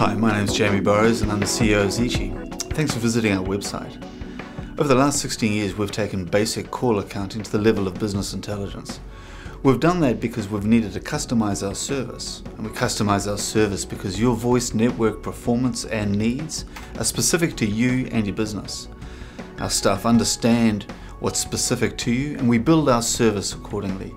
Hi, my name is Jamie Burrows and I'm the CEO of ZiCi. Thanks for visiting our website. Over the last 16 years we've taken basic call accounting to the level of business intelligence. We've done that because we've needed to customize our service, and we customize our service because your voice network performance and needs are specific to you and your business. Our staff understand what's specific to you and we build our service accordingly.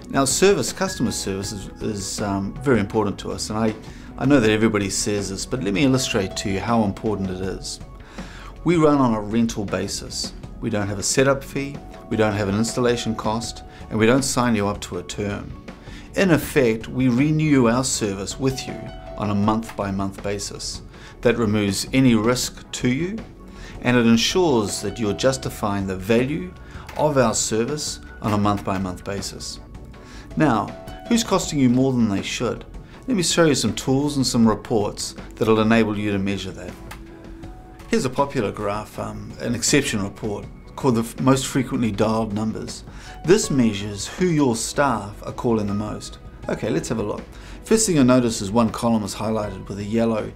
Now customer service is very important to us, and I know that everybody says this, but let me illustrate to you how important it is. We run on a rental basis. We don't have a setup fee, we don't have an installation cost, and we don't sign you up to a term. In effect, we renew our service with you on a month-by-month basis. That removes any risk to you, and it ensures that you're justifying the value of our service on a month-by-month basis. Now, who's costing you more than they should? Let me show you some tools and some reports that'll enable you to measure that. Here's a popular graph, an exception report called the most frequently dialed numbers. This measures who your staff are calling the most. Okay, let's have a look. First thing you'll notice is one column is highlighted with a yellow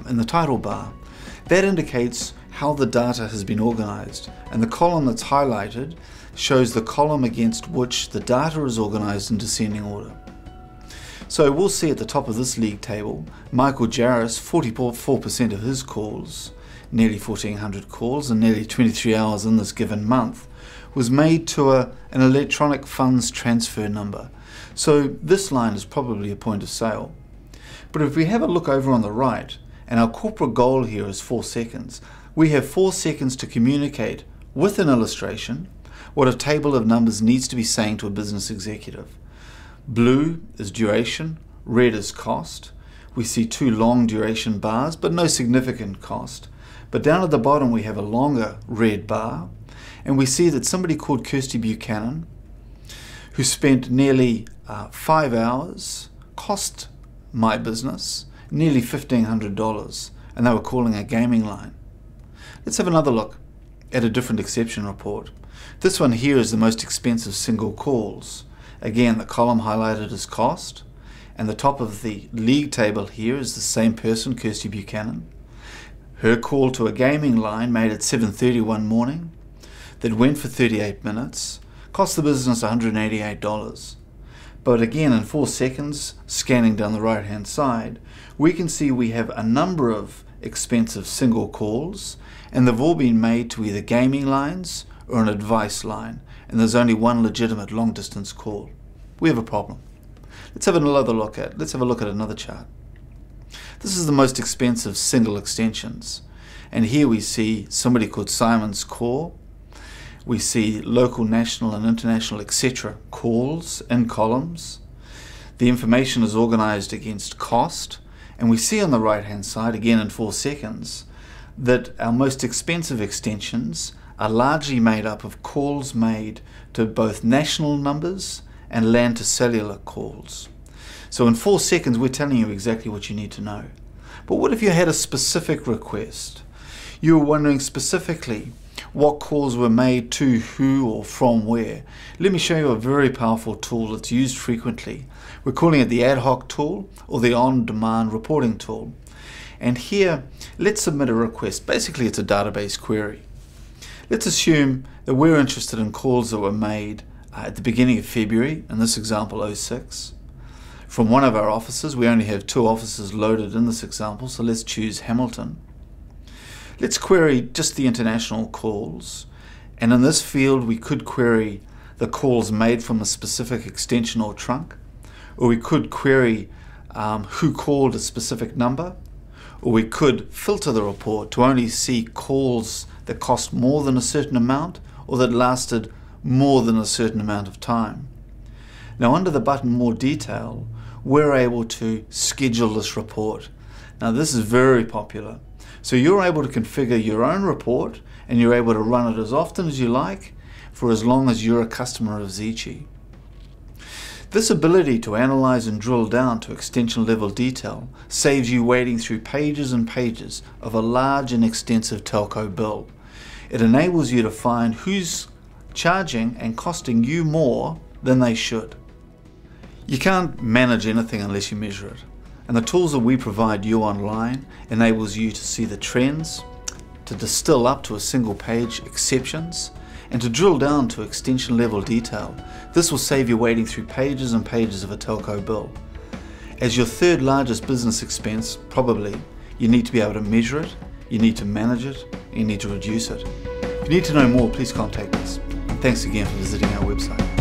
in the title bar. That indicates how the data has been organized, and the column that's highlighted shows the column against which the data is organized in descending order. So we'll see at the top of this league table, Michael Jarris, 44% of his calls, nearly 1,400 calls and nearly 23 hours in this given month, was made to an electronic funds transfer number. So this line is probably a point of sale. But if we have a look over on the right, and our corporate goal here is 4 seconds, we have 4 seconds to communicate with an illustration what a table of numbers needs to be saying to a business executive. Blue is duration, red is cost. We see 2 long duration bars, but no significant cost. But down at the bottom we have a longer red bar, and we see that somebody called Kirsty Buchanan, who spent nearly 5 hours, cost my business nearly $1,500, and they were calling a gaming line. Let's have another look at a different exception report. This one here is the most expensive single calls. Again, the column highlighted is cost, and the top of the league table here is the same person, Kirsty Buchanan. Her call to a gaming line made at 7:30 one morning, that went for 38 minutes, cost the business $188. But again, in 4 seconds, scanning down the right hand side, we can see we have a number of expensive single calls, and they've all been made to either gaming lines or an advice line, and there's only one legitimate long distance call. We have a problem. Let's have another look at another chart. This is the most expensive single extensions, and here we see somebody called Simon's call. We see local, national and international etc. calls in columns. The information is organized against cost, and we see on the right hand side, again in 4 seconds, that our most expensive extensions are largely made up of calls made to both national numbers and land to cellular calls. So in 4 seconds we're telling you exactly what you need to know. But what if you had a specific request? You were wondering specifically what calls were made to who or from where. Let me show you a very powerful tool that's used frequently. We're calling it the ad hoc tool or the on-demand reporting tool. And here, let's submit a request. Basically, it's a database query. Let's assume that we're interested in calls that were made at the beginning of February, in this example 06. From one of our offices, we only have 2 offices loaded in this example, so let's choose Hamilton. Let's query just the international calls, and in this field we could query the calls made from a specific extension or trunk, or we could query who called a specific number, or we could filter the report to only see calls that cost more than a certain amount or that lasted more than a certain amount of time. Now under the button More Detail, we're able to schedule this report. Now this is very popular. So you're able to configure your own report, and you're able to run it as often as you like for as long as you're a customer of ZiCi. This ability to analyze and drill down to extension level detail saves you wading through pages and pages of a large and extensive telco bill. It enables you to find who's charging and costing you more than they should. You can't manage anything unless you measure it. And the tools that we provide you online enables you to see the trends, to distill up to a single page exceptions, and to drill down to extension level detail. This will save you wading through pages and pages of a telco bill. As your third largest business expense, probably, you need to be able to measure it, you need to manage it, and you need to reduce it. If you need to know more, please contact us. And thanks again for visiting our website.